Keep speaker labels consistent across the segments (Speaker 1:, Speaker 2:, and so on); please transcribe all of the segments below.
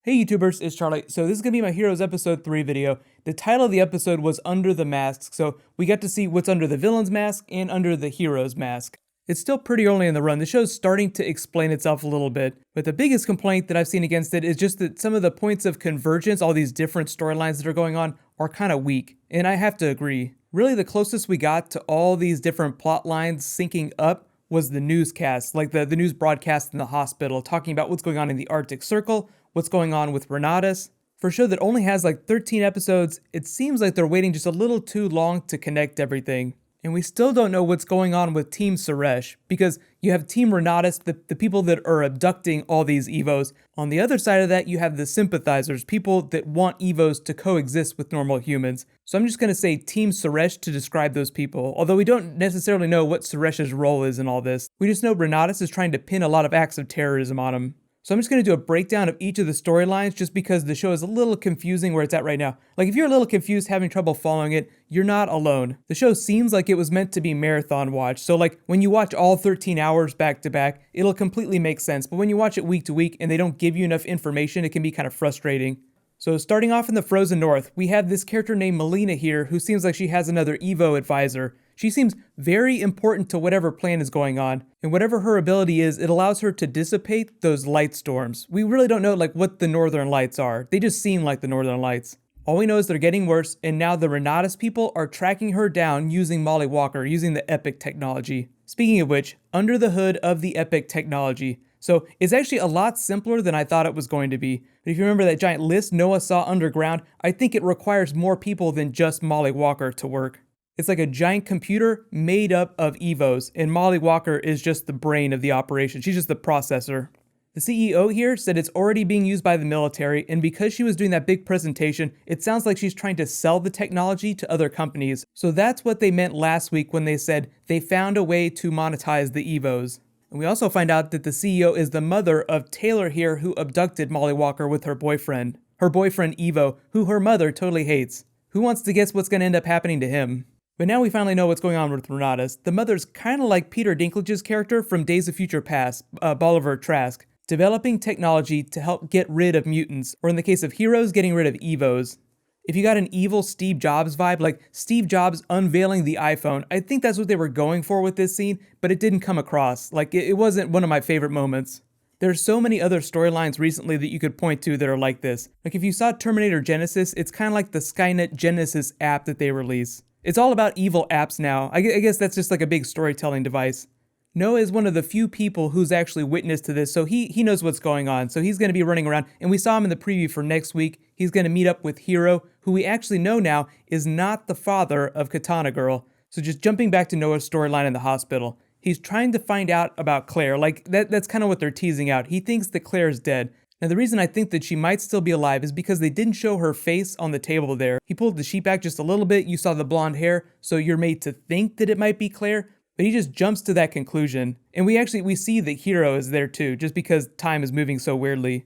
Speaker 1: Hey YouTubers, it's Charlie. So this is going to be my Heroes Episode 3 video. The title of the episode was Under the Mask, so we got to see what's under the villain's mask and under the hero's mask. It's still pretty early in the run. The show's starting to explain itself a little bit, but the biggest complaint that I've seen against it is just that some of the points of convergence, all these different storylines that are going on, are kind of weak, and I have to agree. Really, the closest we got to all these different plot lines syncing up was the newscast, like the news broadcast in the hospital, talking about what's going on in the Arctic Circle, what's going on with Renatus. For a show that only has like 13 episodes, it seems like they're waiting just a little too long to connect everything. And we still don't know what's going on with Team Suresh, because you have Team Renatus, the people that are abducting all these Evos. On the other side of that, you have the sympathizers, people that want Evos to coexist with normal humans. So I'm just going to say Team Suresh to describe those people, although we don't necessarily know what Suresh's role is in all this. We just know Renatus is trying to pin a lot of acts of terrorism on him. So I'm just going to do a breakdown of each of the storylines just because the show is a little confusing where it's at right now. Like if you're a little confused, having trouble following it, you're not alone. The show seems like it was meant to be marathon watch. So like when you watch all 13 hours back to back, it'll completely make sense. But when you watch it week to week and they don't give you enough information, it can be kind of frustrating. So starting off in the frozen north, we have this character named Milena here who seems like she has another Evo advisor. She seems very important to whatever plan is going on, and whatever her ability is, it allows her to dissipate those light storms. We really don't know like what the Northern Lights are. They just seem like the Northern Lights. All we know is they're getting worse, and now the Renatus people are tracking her down using Molly Walker, using the Epic technology. Speaking of which, under the hood of the Epic technology. So it's actually a lot simpler than I thought it was going to be. But if you remember that giant list Noah saw underground, I think it requires more people than just Molly Walker to work. It's like a giant computer made up of Evos, and Molly Walker is just the brain of the operation. She's just the processor. The CEO here said it's already being used by the military, and because she was doing that big presentation, it sounds like she's trying to sell the technology to other companies. So that's what they meant last week when they said they found a way to monetize the Evos. And we also find out that the CEO is the mother of Taylor here, who abducted Molly Walker with her boyfriend. Her boyfriend Evo, who her mother totally hates. Who wants to guess what's going to end up happening to him? But now we finally know what's going on with Renatus. The mother's kind of like Peter Dinklage's character from Days of Future Past, Bolivar Trask, developing technology to help get rid of mutants, or in the case of heroes, getting rid of Evos. If you got an evil Steve Jobs vibe, like Steve Jobs unveiling the iPhone, I think that's what they were going for with this scene, but it didn't come across. Like, it wasn't one of my favorite moments. There's so many other storylines recently that you could point to that are like this. Like if you saw Terminator Genesis, it's kind of like the Skynet Genesis app that they release. It's all about evil apps now. I guess that's just like a big storytelling device. Noah is one of the few people who's actually witness to this, so he knows what's going on. So he's going to be running around, and we saw him in the preview for next week. He's going to meet up with Hero, who we actually know now is not the father of Katana Girl. So just jumping back to Noah's storyline in the hospital. He's trying to find out about Claire. Like that's kind of what they're teasing out. He thinks that Claire's dead. Now the reason I think that she might still be alive is because they didn't show her face on the table there. He pulled the sheet back just a little bit, you saw the blonde hair, so you're made to think that it might be Claire, but he just jumps to that conclusion. And we see that Hero is there too, just because time is moving so weirdly.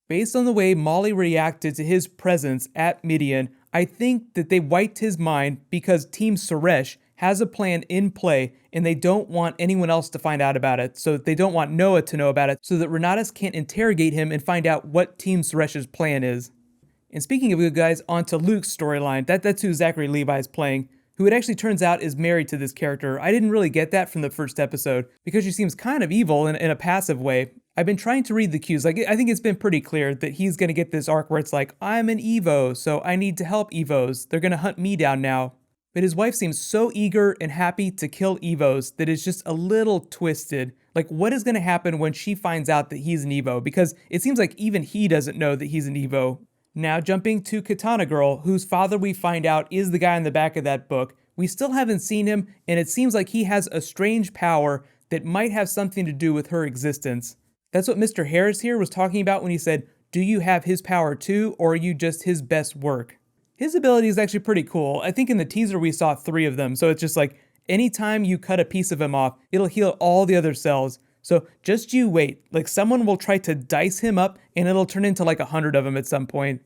Speaker 1: Based on the way Molly reacted to his presence at Midian, I think that they wiped his mind because Team Suresh has a plan in play, and they don't want anyone else to find out about it. So they don't want Noah to know about it, so that Renatus can't interrogate him and find out what Team Suresh's plan is. And speaking of good guys, on to Luke's storyline. That's who Zachary Levi is playing, who it actually turns out is married to this character. I didn't really get that from the first episode, because she seems kind of evil in a passive way. I've been trying to read the cues. Like I think it's been pretty clear that he's going to get this arc where it's like, I'm an Evo, so I need to help Evos. They're going to hunt me down now. But his wife seems so eager and happy to kill Evos that it's just a little twisted. Like, what is going to happen when she finds out that he's an Evo? Because it seems like even he doesn't know that he's an Evo. Now jumping to Katana Girl, whose father we find out is the guy in the back of that book. We still haven't seen him, and it seems like he has a strange power that might have something to do with her existence. That's what Mr. Harris here was talking about when he said, do you have his power too, or are you just his best work? His ability is actually pretty cool. I think in the teaser we saw 3 of them, so it's just like, anytime you cut a piece of him off, it'll heal all the other cells. So just you wait, like someone will try to dice him up and it'll turn into like 100 of them at some point.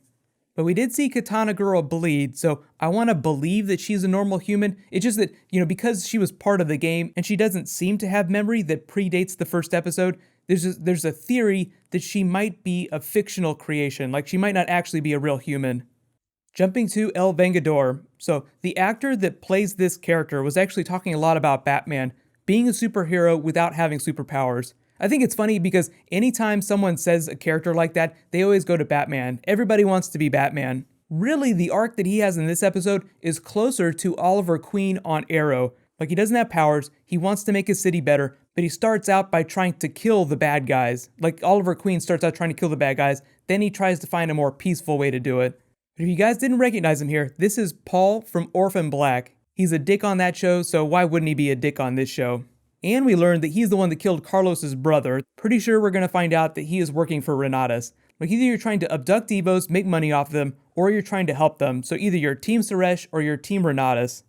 Speaker 1: But we did see Katana Girl bleed, so I want to believe that she's a normal human. It's just that, because she was part of the game and she doesn't seem to have memory that predates the first episode, there's a theory that she might be a fictional creation, like she might not actually be a real human. Jumping to El Vengador. So, the actor that plays this character was actually talking a lot about Batman being a superhero without having superpowers. I think it's funny because anytime someone says a character like that, they always go to Batman. Everybody wants to be Batman. Really, the arc that he has in this episode is closer to Oliver Queen on Arrow. Like, he doesn't have powers, he wants to make his city better, but he starts out by trying to kill the bad guys. Like, Oliver Queen starts out trying to kill the bad guys, then he tries to find a more peaceful way to do it. But if you guys didn't recognize him here, this is Paul from Orphan Black. He's a dick on that show, so why wouldn't he be a dick on this show? And we learned that he's the one that killed Carlos's brother. Pretty sure we're gonna find out that he is working for Renatus. Like, either you're trying to abduct Devos, make money off them, or you're trying to help them. So either you're Team Suresh or you're Team Renatus.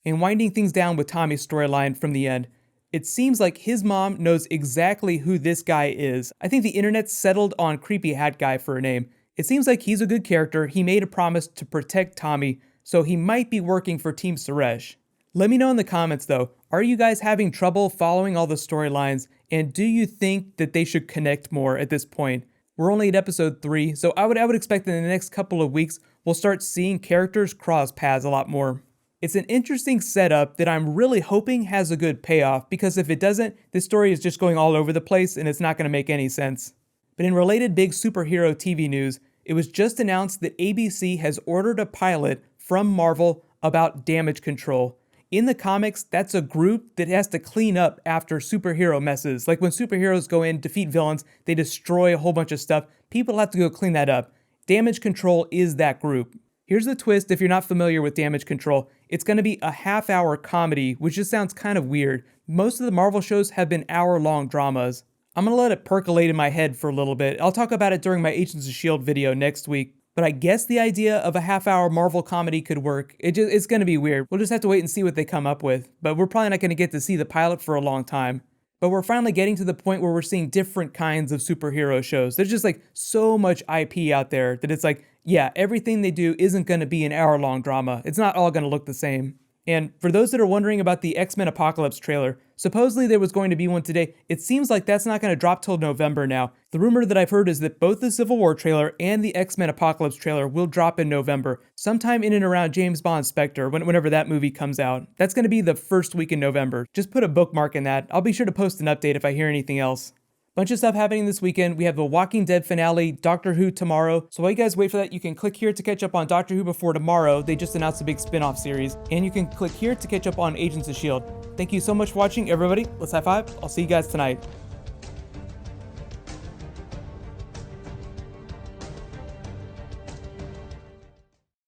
Speaker 1: And winding things down with Tommy's storyline from the end, it seems like his mom knows exactly who this guy is. I think the internet settled on Creepy Hat Guy for a name. It seems like he's a good character, he made a promise to protect Tommy, so he might be working for Team Suresh. Let me know in the comments though, are you guys having trouble following all the storylines, and do you think that they should connect more at this point? We're only at episode 3, so I would expect that in the next couple of weeks, we'll start seeing characters cross paths a lot more. It's an interesting setup that I'm really hoping has a good payoff, because if it doesn't, this story is just going all over the place and it's not going to make any sense. But in related big superhero TV news, it was just announced that ABC has ordered a pilot from Marvel about damage control. In the comics, that's a group that has to clean up after superhero messes. Like when superheroes go in, defeat villains, they destroy a whole bunch of stuff, people have to go clean that up. Damage control is that group. Here's the twist if you're not familiar with damage control. It's going to be a half-hour comedy, which just sounds kind of weird. Most of the Marvel shows have been hour-long dramas. I'm going to let it percolate in my head for a little bit. I'll talk about it during my Agents of S.H.I.E.L.D. video next week. But I guess the idea of a half-hour Marvel comedy could work. It's going to be weird. We'll just have to wait and see what they come up with. But we're probably not going to get to see the pilot for a long time. But we're finally getting to the point where we're seeing different kinds of superhero shows. There's just like so much IP out there that it's like, yeah, everything they do isn't going to be an hour-long drama. It's not all going to look the same. And for those that are wondering about the X-Men Apocalypse trailer, supposedly there was going to be one today. It seems like that's not going to drop till November now. The rumor that I've heard is that both the Civil War trailer and the X-Men Apocalypse trailer will drop in November, sometime in and around James Bond Spectre, whenever that movie comes out. That's going to be the first week in November. Just put a bookmark in that. I'll be sure to post an update if I hear anything else. Bunch of stuff happening this weekend. We have the Walking Dead finale, Doctor Who tomorrow. So while you guys wait for that, you can click here to catch up on Doctor Who before tomorrow. They just announced a big spin-off series. And you can click here to catch up on Agents of S.H.I.E.L.D. Thank you so much for watching, everybody. Let's high five. I'll see you guys tonight.